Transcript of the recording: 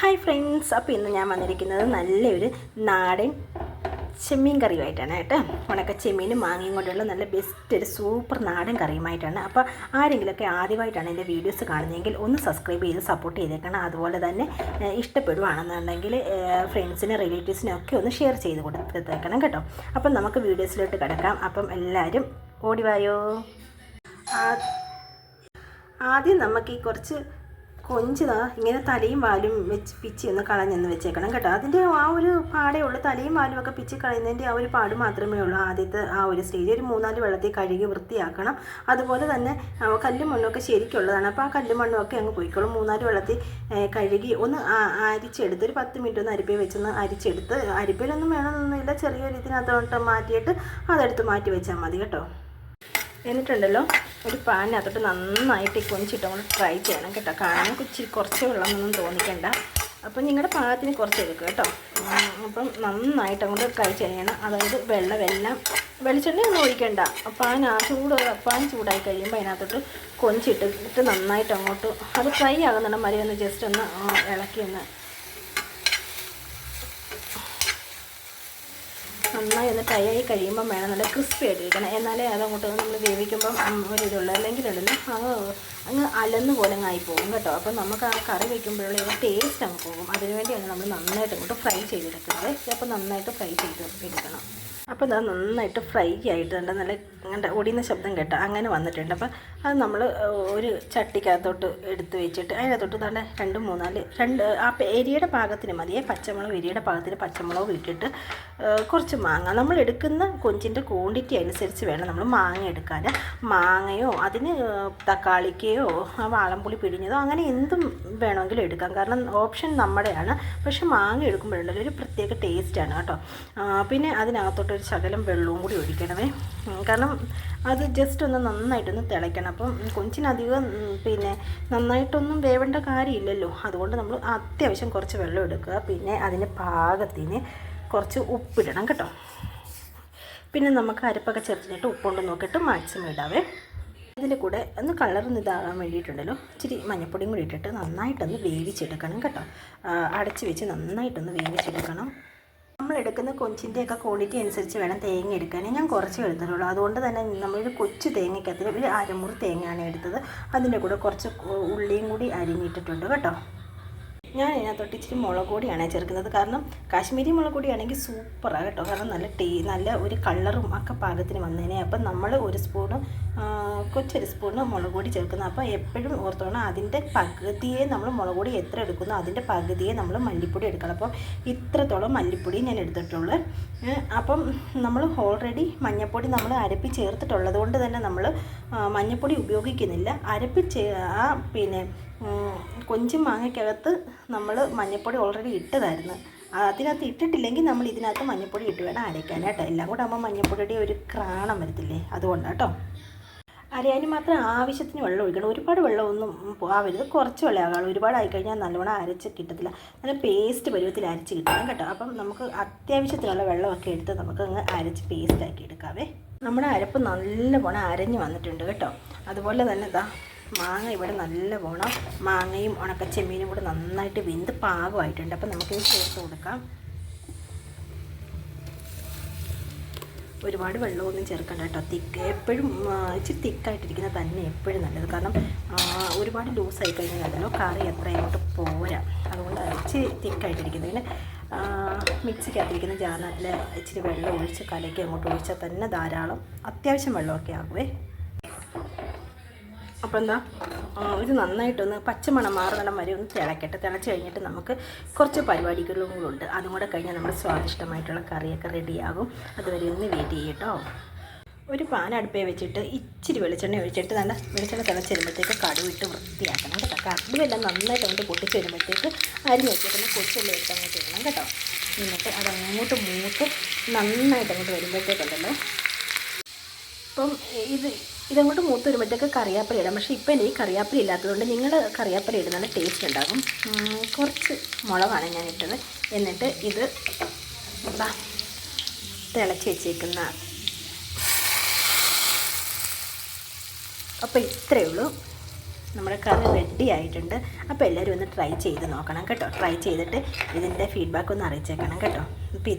Hi friends, അപ്പോൾ ഇന്ന് ഞാൻ വന്നിരിക്കുന്നത് നല്ലൊരു നാടൻ ചെമ്മീൻ കറിയുമായിട്ടാണ് കേട്ടോ. ഉണക്ക ചെമ്മീനും മാങ്ങയും കൊണ്ടുള്ള നല്ല ബെസ്റ്റ് ഒരു സൂപ്പർ നാടൻ കറിയുമായിട്ടാണ്. അപ്പോൾ ആരെങ്കിലുമൊക്കെ ആദ്യമായിട്ടാണ് എൻ്റെ വീഡിയോസ് കാണുന്നതെങ്കിൽ ഒന്ന് സബ്സ്ക്രൈബ് ചെയ്ത് സപ്പോർട്ട് ചെയ്തേക്കണം. അതുപോലെ തന്നെ ഇഷ്ടപ്പെടുവാണെന്നുണ്ടെങ്കിൽ ഫ്രണ്ട്സിനും റിലേറ്റീവ്സിനും ഒക്കെ ഒന്ന് ഷെയർ ചെയ്ത് കൊടുത്തേക്കണം കേട്ടോ. അപ്പം നമുക്ക് വീഡിയോസിലോട്ട് കിടക്കാം. അപ്പം എല്ലാവരും ഓടിവായോ. ആദ്യം നമുക്ക് ഈ കുറച്ച് കൊഞ്ച് ഇങ്ങനെ തലയും വാലും വെച്ച് പിച്ചി ഒന്ന് കളഞ്ഞെന്ന് വെച്ചേക്കണം കേട്ടോ. അതിൻ്റെ ആ ഒരു പാടേ ഉള്ളൂ. തലയും വാലും ഒക്കെ പിച്ചി കളയുന്നതിൻ്റെ ആ ഒരു പാട് മാത്രമേ ഉള്ളൂ. ആദ്യത്തെ ആ ഒരു സ്റ്റേജ് ഒരു 3-4 വെള്ളത്തിൽ കഴുകി വൃത്തിയാക്കണം. അതുപോലെ തന്നെ കല്ലും മണ്ണൊക്കെ ശരിക്കുള്ളതാണ്. അപ്പോൾ ആ കല്ലും മണ്ണൊക്കെ അങ്ങ് പോയിക്കോളും. 3-4 വെള്ളത്തിൽ കഴുകി ഒന്ന് അരിച്ചെടുത്ത് ഒരു 10 മിനിറ്റ് ഒന്ന് അരിപ്പയിൽ വെച്ചൊന്ന് അരിച്ചെടുത്ത്, അരിപ്പയിലൊന്നും വേണമെന്നൊന്നുമില്ല, ചെറിയൊരു ഇതിനകത്തോട്ട് മാറ്റിയിട്ട് അതെടുത്ത് മാറ്റി വെച്ചാൽ മതി കേട്ടോ. എന്നിട്ടുണ്ടല്ലോ ഒരു പാനിനകത്തോട്ട് നന്നായിട്ട് ഈ കൊഞ്ചിട്ട് അങ്ങോട്ട് ഫ്രൈ ചെയ്യണം കേട്ടോ. കാണാൻ കുറച്ച് വെള്ളമൊന്നും തോന്നിക്കണ്ട. അപ്പം നിങ്ങളുടെ പാകത്തിന് കുറച്ച് എടുക്കുക കേട്ടോ. അപ്പം നന്നായിട്ട് അങ്ങോട്ട് ഫ്രൈ ചെയ്യണം. അതായത് വെള്ളമെല്ലാം വെളിച്ചെണ്ണ ഒന്നും ഒഴിക്കണ്ട. പാൻ ചൂടായി കഴിയുമ്പോൾ അതിനകത്തോട്ട് കൊഞ്ചിട്ടിട്ട് നന്നായിട്ട് അങ്ങോട്ട് അത് ഫ്രൈ ആകുന്നുണ്ട് മതി ഒന്ന് ജസ്റ്റ് ഒന്ന് ഇളക്കി നന്നായി ഒന്ന് ഫ്രൈ ആയി കഴിയുമ്പം വേണം നല്ല ക്രിസ്പി ആയിട്ടിരിക്കണം. എന്നാലേ അതങ്ങോട്ട് നമ്മൾ വേവിക്കുമ്പം ഒരിതുള്ളൂ. അല്ലെങ്കിൽ ഉണ്ടല്ലോ അങ്ങ് അലന്ന് പോലെ അങ്ങ് ആയിപ്പോകും കേട്ടോ. അപ്പം നമുക്ക് ആ കറി വയ്ക്കുമ്പോഴുള്ള ടേസ്റ്റ് അങ്ങ് പോകും. അതിനുവേണ്ടിയാണ് നമ്മൾ നന്നായിട്ട് അങ്ങോട്ട് ഫ്രൈ ചെയ്തെടുക്കുന്നത്. അപ്പോൾ നന്നായിട്ട് ഫ്രൈ ചെയ്തെടുക്കണം. അപ്പോൾ അത് നന്നായിട്ട് ഫ്രൈ ആയിട്ടുണ്ട്. നല്ല ഒടിയുന്ന ശബ്ദം കേട്ടോ അങ്ങനെ വന്നിട്ടുണ്ട്. അപ്പം അത് നമ്മൾ ഒരു ചട്ടിക്കകത്തോട്ട് എടുത്ത് വെച്ചിട്ട് അതിനകത്തോട്ട് നല്ല 2-3-4 ആ എരിയുടെ പാകത്തിന് മതിയേ. പച്ചമുളക് എരിയുടെ പാകത്തിന് പച്ചമുളക് ഇട്ടിട്ട് കുറച്ച് മാങ്ങ നമ്മൾ എടുക്കുന്ന കൊഞ്ചിൻ്റെ ക്വാണ്ടിറ്റി അനുസരിച്ച് വേണം നമ്മൾ മാങ്ങ എടുക്കാൻ. മാങ്ങയോ അതിന് തക്കാളിക്കയോ വാളംപുളി പിഴിഞ്ഞതോ അങ്ങനെ എന്തും വേണമെങ്കിലും എടുക്കാം. കാരണം ഓപ്ഷൻ നമ്മുടെയാണ്. പക്ഷെ മാങ്ങ എടുക്കുമ്പോഴുണ്ടല്ലോ ഒരു പ്രത്യേക ടേസ്റ്റാണ് കേട്ടോ. പിന്നെ അതിനകത്തോട്ട് ഒരു ശകലം വെള്ളവും കൂടി ഒഴിക്കണമേ. കാരണം അത് ജസ്റ്റ് ഒന്ന് നന്നായിട്ടൊന്ന് തിളയ്ക്കണം. അപ്പം കൊഞ്ചിനധികം നന്നായിട്ടൊന്നും വേവേണ്ട കാര്യമില്ലല്ലോ. അതുകൊണ്ട് നമ്മൾ അത്യാവശ്യം കുറച്ച് വെള്ളം എടുക്കുക. പിന്നെ അതിന് പാകത്തിന് കുറച്ച് ഉപ്പിടണം കേട്ടോ. പിന്നെ നമുക്ക് അരപ്പൊക്കെ ചേർത്തിട്ട് ഉപ്പുകൊണ്ട് നോക്കിയിട്ട് മാക്സിമം ഇടാവേ. ഇതിൻ്റെ കൂടെ ഒന്ന് കളറൊന്ന് ഇതാകാൻ വേണ്ടിയിട്ടുണ്ടല്ലോ ഇച്ചിരി മഞ്ഞൾപ്പൊടിയും കൂടി ഇട്ടിട്ട് നന്നായിട്ടൊന്ന് വേവിച്ചെടുക്കണം കേട്ടോ. അടച്ച് വെച്ച് നന്നായിട്ടൊന്ന് വേവിച്ചെടുക്കണം. നമ്മൾ എടുക്കുന്ന കൊഞ്ചിൻ്റെയൊക്കെ ക്വാളിറ്റി അനുസരിച്ച് വേണം തേങ്ങ എടുക്കാൻ. ഞാൻ കുറച്ച് എടുത്തിട്ടുള്ളൂ. അതുകൊണ്ട് തന്നെ നമ്മളൊരു കൊച്ചു തേങ്ങയ്ക്കകത്ത് ഒരു അരമുറി തേങ്ങയാണ് എടുത്തത്. അതിൻ്റെ കൂടെ കുറച്ച് ഉള്ളിയും കൂടി അരിഞ്ഞിട്ടിട്ടുണ്ട് കേട്ടോ. ഞാൻ ഇതിനകത്തോട്ട് ഇച്ചിരി മുളക് പൊടിയാണ് ചേർക്കുന്നത്. കാരണം കാശ്മീരി മുളക് പൊടിയാണെങ്കിൽ സൂപ്പറാണ് കേട്ടോ. കാരണം നല്ല ഒരു കളറും ഒക്കെ പാകത്തിന് വന്നതിനെ. അപ്പം നമ്മൾ കൊച്ചൊരു സ്പൂണ് മുളക് പൊടി ചേർക്കുന്നത്. അപ്പോൾ എപ്പോഴും ഓർത്തോണം അതിൻ്റെ പകുതിയെ നമ്മൾ മുളക് പൊടി എത്ര എടുക്കുന്നു അതിൻ്റെ പകുതിയെ നമ്മൾ മല്ലിപ്പൊടി എടുക്കണം. അപ്പം ഇത്രത്തോളം മല്ലിപ്പൊടി ഞാൻ എടുത്തിട്ടുള്ളൂ. അപ്പം നമ്മൾ ഓൾറെഡി മഞ്ഞൾപ്പൊടി നമ്മൾ അരപ്പി ചേർത്തിട്ടുള്ളത് കൊണ്ട് തന്നെ നമ്മൾ മഞ്ഞൾപ്പൊടി ഉപയോഗിക്കുന്നില്ല. കൊഞ്ചും മാങ്ങയ്ക്കകത്ത് നമ്മൾ മഞ്ഞൾപ്പൊടി ഓൾറെഡി ഇട്ടതായിരുന്നു. അതിനകത്ത് ഇട്ടിട്ടില്ലെങ്കിൽ നമ്മൾ ഇതിനകത്ത് മഞ്ഞൾപ്പൊടി ഇട്ട് വേണം അരയ്ക്കാനായിട്ട്. എല്ലാം കൂടെ ആകുമ്പോൾ മഞ്ഞൾപ്പൊടിയുടെ ഒരു ക്രാണം വരത്തില്ലേ, അതുകൊണ്ടാണ് കേട്ടോ. അരയാനും മാത്രം ആവശ്യത്തിന് വെള്ളം ഒഴിക്കണം. ഒരുപാട് വെള്ളമൊന്നും ആവരുത്, കുറച്ച് വെള്ളം ആകാം. ഒരുപാട് ആയിക്കഴിഞ്ഞാൽ നല്ലോണം അരച്ച് കിട്ടത്തില്ല. നല്ല പേസ്റ്റ് പരുവത്തിൽ അരച്ച് കിട്ടണം കേട്ടോ. അപ്പം നമുക്ക് അത്യാവശ്യത്തിനുള്ള വെള്ളമൊക്കെ എടുത്ത് നമുക്ക് അങ്ങ് അരച്ച് പേസ്റ്റാക്കി എടുക്കാവേ. നമ്മുടെ അരപ്പ് നല്ലവണ്ണം അരഞ്ഞ് വന്നിട്ടുണ്ട് കേട്ടോ. അതുപോലെ തന്നെ മാങ്ങ ഇവിടെ നല്ലവണ്ണം മാങ്ങയും ഉണക്കച്ചെമ്മീനും കൂടെ നന്നായിട്ട് വെന്ത് പാകമായിട്ടുണ്ട്. അപ്പം നമുക്കിത് ചേർത്ത് കൊടുക്കാം. ഒരുപാട് വെള്ളമൊന്നും ചേർക്കണ്ട കേട്ടോ. എപ്പോഴും ഇച്ചിരി തിക്കായിട്ടിരിക്കുന്നത് തന്നെ എപ്പോഴും നല്ലത്. കാരണം ഒരുപാട് ലൂസായി കഴിഞ്ഞാലോ കറി അത്ര അങ്ങോട്ട് പോരാ. അതുകൊണ്ട് ഇച്ചിരി തിക്കായിട്ടിരിക്കുന്നത്. പിന്നെ മിക്സിക്കകത്തിരിക്കുന്ന ജാറിനകത്തിൽ ഇച്ചിരി വെള്ളം ഒഴിച്ച് കലക്കി അങ്ങോട്ട് ഒഴിച്ചാൽ തന്നെ ധാരാളം അത്യാവശ്യം വെള്ളമൊക്കെ ആകുമേ. അപ്പോൾ ഇത് നന്നായിട്ടൊന്ന് പച്ചമണം മാറുന്നിടം വരെ ഒന്ന് തിളക്കട്ടെ. തിളച്ച് കഴിഞ്ഞിട്ട് നമുക്ക് കുറച്ച് പരിപാടികളും കൂടെ ഉണ്ട്. അതും കൂടെ കഴിഞ്ഞാൽ നമ്മുടെ സ്വാദിഷ്ടമായിട്ടുള്ള കറിയൊക്കെ റെഡിയാകും. അതുവരെ ഒന്ന് വെയിറ്റ് ചെയ്യട്ടോ. ഒരു പാൻ അടുപ്പേ വെച്ചിട്ട് ഇച്ചിരി വെളിച്ചെണ്ണ ഒഴിച്ചിട്ട് വെളിച്ചെണ്ണ തിളച്ച് വരുമ്പോഴത്തേക്ക് കടുവിട്ട് വൃത്തിയാക്കണം കേട്ടോ. കടുവെല്ലാം നന്നായിട്ട് അങ്ങോട്ട് പൊട്ടിച്ച് വരുമ്പോഴത്തേക്ക് അരിഞ്ഞ് വെച്ചിട്ട് കൊച്ചുള്ളി എടുത്ത് അങ്ങോട്ട് ഇടണം കേട്ടോ. എന്നിട്ട് അതങ്ങോട്ട് മൂത്ത് നന്നായിട്ട് അങ്ങോട്ട് വരുമ്പോഴത്തേക്കുണ്ടല്ലോ. അപ്പം ഇതങ്ങോട്ട് മൂത്ത് വരുമ്പോഴത്തേക്ക് കറിവേപ്പില ഇടാം. പക്ഷേ ഇപ്പം എനിക്ക് കറിവേപ്പില ഇല്ലാത്തതുകൊണ്ട് നിങ്ങൾ കറിവേപ്പില ഇടുന്ന ടേസ്റ്റ് ഉണ്ടാകും. കുറച്ച് മുളകാണ് ഞാൻ ഇട്ടത്. എന്നിട്ട് ഇത് തിളച്ച് വെച്ചേക്കുന്ന അപ്പോൾ ഇത്രയേ ഉള്ളൂ. നമ്മുടെ കറി റെഡി ആയിട്ടുണ്ട്. അപ്പോൾ എല്ലാവരും ഒന്ന് ട്രൈ ചെയ്ത് നോക്കണം കേട്ടോ. ട്രൈ ചെയ്തിട്ട് ഇതിൻ്റെ ഫീഡ്ബാക്ക് ഒന്ന് അറിയിച്ചേക്കണം കേട്ടോ. അപ്പോൾ